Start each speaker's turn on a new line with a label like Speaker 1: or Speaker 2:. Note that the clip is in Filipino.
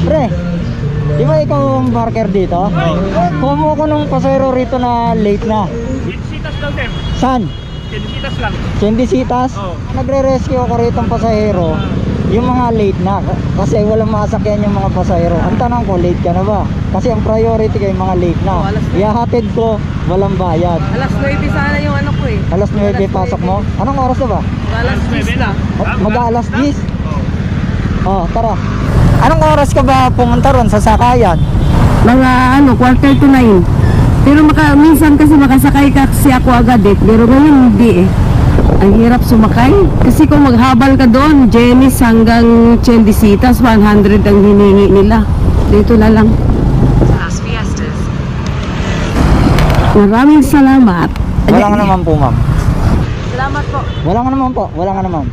Speaker 1: Pre, di ba ikaw ang barker dito? Kumo ko nung pasahero rito na late na.
Speaker 2: Sitas lang, sir.
Speaker 1: Saan?
Speaker 2: Sitas lang.
Speaker 1: Chendisitas?
Speaker 2: Oo.
Speaker 1: Nagre-rescue ako rito ng pasahero. Yung mga late na. Kasi walang masakyan yung mga pasahero. Ang tanong ko, late ka na ba? Kasi ang priority kay mga late na. Ihahatid ko, walang bayad.
Speaker 3: Alas 9 sana yung ano ko eh.
Speaker 1: Alas 9 pasok mo? Anong oras na ba?
Speaker 3: Alas 10 na.
Speaker 1: Mag-aalas 10? Oh, tara. Anong oras ka ba pumunta ron sa sakayan?
Speaker 3: Mga ano, 8:45. Pero minsan kasi makasakay kasi ako agad eh. Pero ngayon hindi eh. Ang hirap sumakay. Kasi kung maghabal ka doon, Jenis hanggang Chendisitas, 100 ang hiningi nila. Dito na lang. Maraming salamat.
Speaker 1: Wala nga naman po, ma'am.
Speaker 3: Salamat po.
Speaker 1: Wala nga naman po. Wala nga naman.